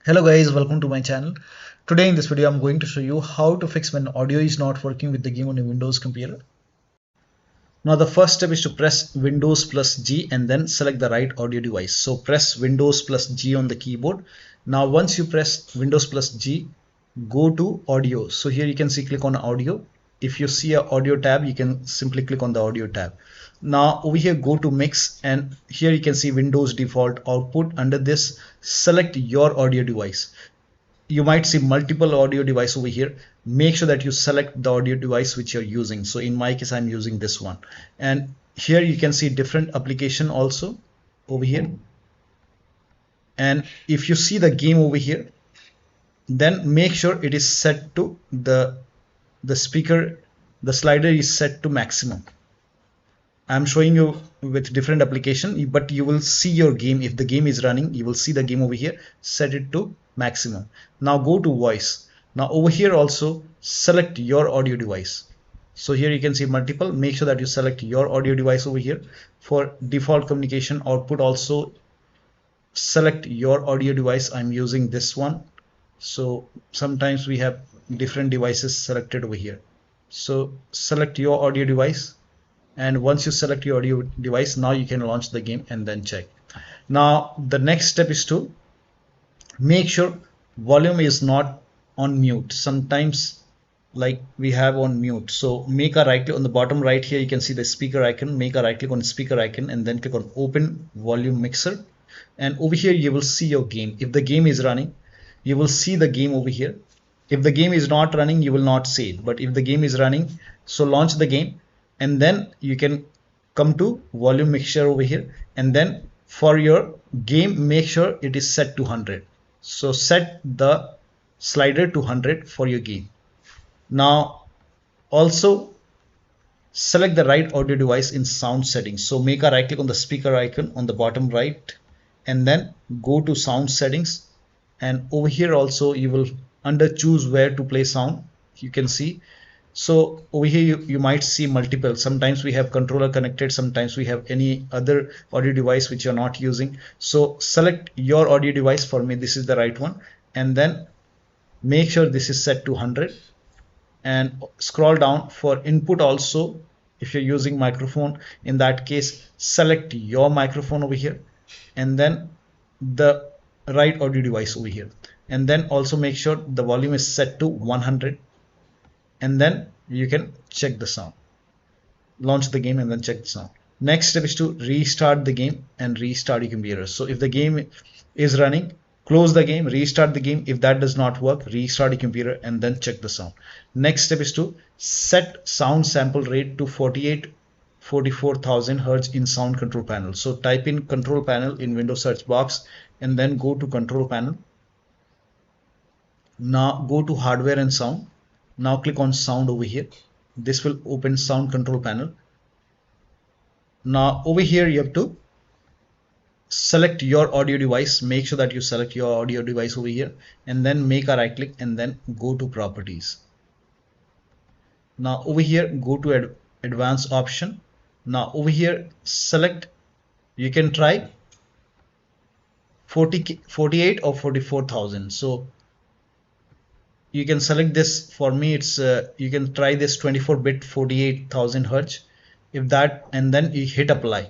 Hello guys, welcome to my channel. Today in this video I'm going to show you how to fix when audio is not working with the game on a Windows computer. Now the first step is to press Windows plus G and then select the right audio device. So press Windows plus G on the keyboard. Now once you press Windows plus G, go to audio. So here you can see click on audio. If you see a audio tab, you can simply click on the audio tab. Now over here go to mix, and here you can see Windows default output. Under this, select your audio device. You might see multiple audio device over here. Make sure that you select the audio device which you're using. So in my case I'm using this one, and here you can see different application also over here. And if you see the game over here, then make sure it is set to the speaker, the slider is set to maximum. I'm showing you with different application, but you will see your game. If the game is running, you will see the game over here. Set it to maximum. Now go to voice. Now over here also select your audio device. So here you can see multiple. Make sure that you select your audio device over here. For default communication output also select your audio device. I'm using this one. So sometimes we have different devices selected over here. So select your audio device. And once you select your audio device, now you can launch the game and then check. Now the next step is to make sure volume is not on mute. Sometimes like we have on mute, so make a right click on the bottom right. Here you can see the speaker icon. Make a right click on the speaker icon and then click on open volume mixer, and over here you will see your game. If the game is running, you will see the game over here. If the game is not running, you will not see it. But if the game is running, so launch the game, and then you can come to volume mixture over here, and then for your game make sure it is set to 100. So set the slider to 100 for your game. Now also select the right audio device in sound settings. So make a right click on the speaker icon on the bottom right and then go to sound settings, and over here also you will under choose where to play sound, you can see. So over here you might see multiple. Sometimes we have controller connected, sometimes we have any other audio device which you're not using. So select your audio device. For me this is the right one, and then make sure this is set to 100, and scroll down. For input also, if you're using microphone, in that case select your microphone over here, and then the right audio device over here, and then also make sure the volume is set to 100, and then you can check the sound. Launch the game and then check the sound. Next step is to restart the game and restart your computer. So if the game is running, close the game, restart the game. If that does not work, restart your computer and then check the sound. Next step is to set sound sample rate to 44,000 Hz in sound control panel. So type in control panel in Windows search box and then go to control panel. Now go to hardware and sound. Now click on sound over here. This will open sound control panel. Now over here you have to select your audio device. Make sure that you select your audio device over here, and then make a right click and then go to properties. Now over here go to advanced option. Now over here select, you can try 48 or 44,000. So you can select this. For me it's you can try this 24-bit 48,000 Hz. If that, and then you hit apply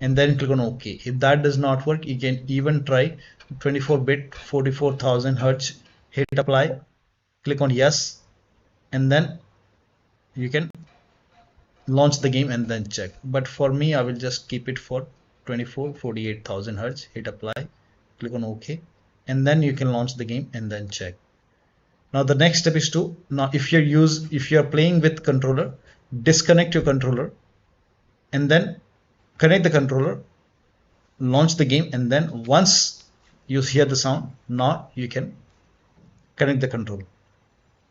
and then click on OK. If that does not work, you can even try 24-bit 44,000 Hz. Hit apply, click on yes, and then you can launch the game and then check. But for me I will just keep it for 48,000 Hz. Hit apply, click on OK, and then you can launch the game and then check. Now the next step is to, now if you're playing with controller, disconnect your controller and then connect the controller, launch the game, and then once you hear the sound, now you can connect the controller.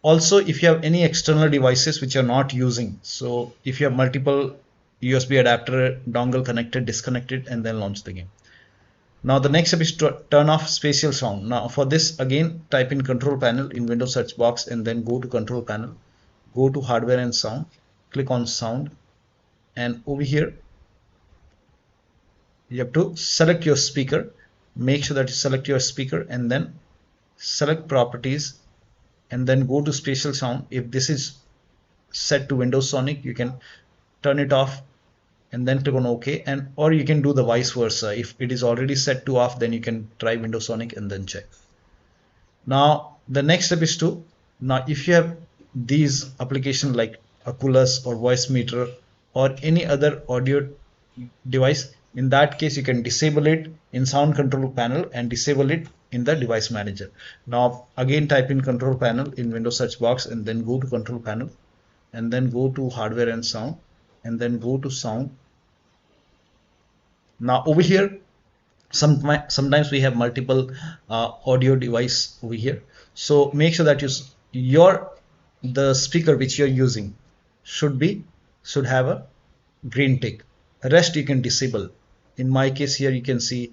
Also if you have any external devices which you're not using, so if you have multiple USB adapter dongle connected, disconnect it and then launch the game. Now the next step is to turn off spatial sound. Now for this again type in control panel in Windows search box and then go to control panel, go to hardware and sound, click on sound, and over here you have to select your speaker. Make sure that you select your speaker and then select properties, and then go to spatial sound. If this is set to Windows Sonic, you can turn it off and then click on OK, and or you can do the vice versa. If it is already set to off, then you can try Windows Sonic and then check. Now the next step is to, now if you have these applications like Oculus or voicemeeter or any other audio device, in that case you can disable it in sound control panel and disable it in the device manager. Now again type in control panel in Windows search box and then go to control panel and then go to hardware and sound and then go to sound. Now over here sometimes we have multiple audio device over here, so make sure that the speaker which you're using should have a green tick. The rest you can disable. In my case here you can see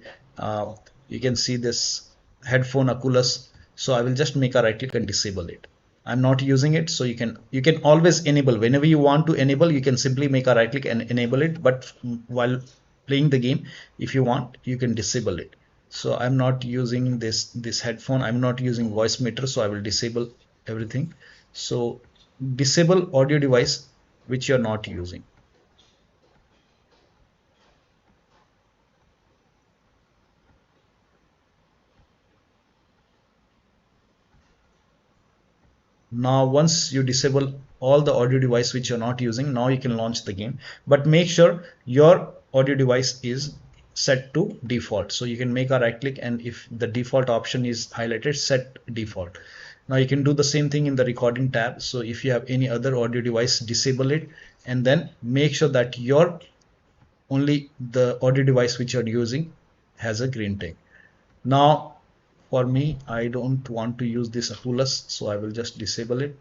this headphone Oculus, so I will just make a right click and disable it. I'm not using it, so you can always enable. Whenever you want to enable, you can simply make a right click and enable it, but while playing the game, if you want, you can disable it. So I'm not using this headphone, I'm not using voicemeeter, so I will disable everything. So disable audio device which you're not using. Now once you disable all the audio device which you're not using, now you can launch the game, but make sure your audio device is set to default. So you can make a right click, and if the default option is highlighted, set default. Now you can do the same thing in the recording tab. So if you have any other audio device, disable it and then make sure that only the audio device which you're using has a green tick. Now for me, I don't want to use this Oculus, so I will just disable it.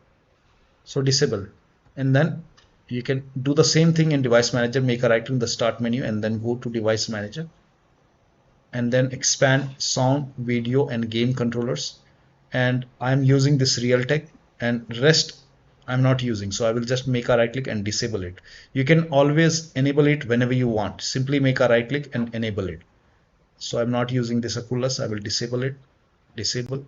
So disable, and then you can do the same thing in device manager. Make a right click in the start menu and then go to device manager and then expand sound, video and game controllers, and I'm using this Realtek, and rest I'm not using, so I will just make a right click and disable it. You can always enable it whenever you want. Simply make a right click and enable it. So I'm not using this Oculus, I will disable it. Disable.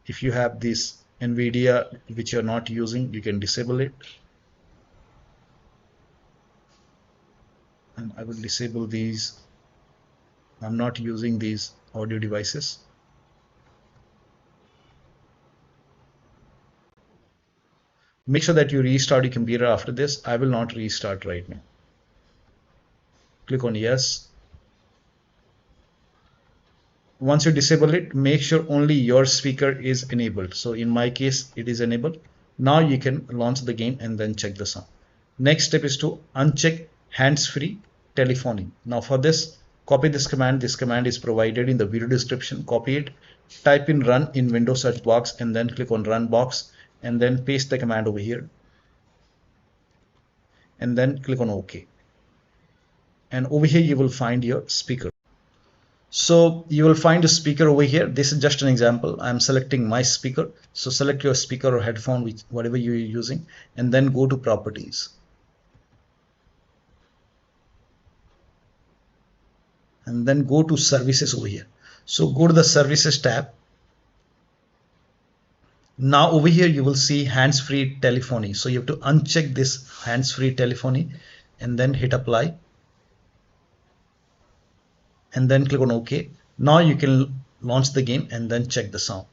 If you have this NVIDIA which you're not using, you can disable it, and I will disable these. I'm not using these audio devices. Make sure that you restart your computer after this. I will not restart right now. Click on yes. Once you disable it, make sure only your speaker is enabled. So in my case, it is enabled. Now you can launch the game and then check the sound. Next step is to uncheck hands-free telephony. Now for this, copy this command. This command is provided in the video description. Copy it, type in run in Windows search box and then click on run box and then paste the command over here and then click on OK. And over here you will find your speaker. So you will find a speaker over here. This is just an example. I'm selecting my speaker. So select your speaker or headphone, whatever you're using, and then go to properties. And then go to services over here. So go to the services tab. Now over here you will see hands-free telephony. So you have to uncheck this hands-free telephony and then hit apply. And then click on OK. Now you can launch the game and then check the sound.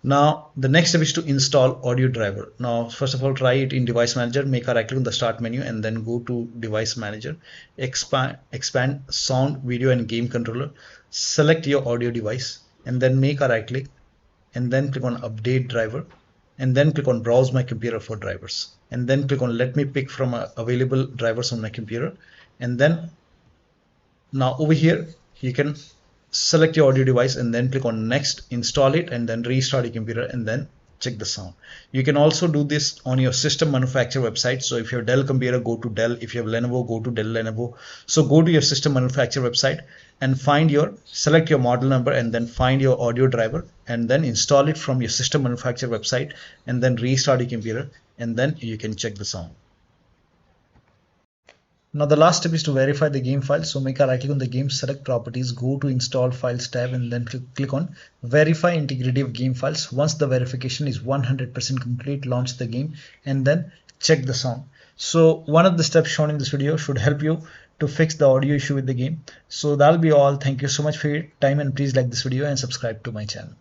Now the next step is to install audio driver. Now first of all, try it in device manager. Make a right click on the start menu and then go to device manager. Expand sound, video and game controller. Select your audio device and then make a right click and then click on update driver and then click on browse my computer for drivers and then click on let me pick from available drivers on my computer. And then now over here you can select your audio device and then click on next, install it and then restart your computer and then check the sound. You can also do this on your system manufacturer website. So if you have Dell computer, go to Dell. If you have Lenovo, go to Dell Lenovo. So go to your system manufacturer website and select your model number and then find your audio driver and then install it from your system manufacturer website and then restart your computer and then you can check the sound. Now the last step is to verify the game file. So make a right click on the game, select properties, go to install files tab, and then click on verify integrity of game files. Once the verification is 100% complete, launch the game and then check the sound. So one of the steps shown in this video should help you to fix the audio issue with the game. So that'll be all. Thank you so much for your time, and please like this video and subscribe to my channel.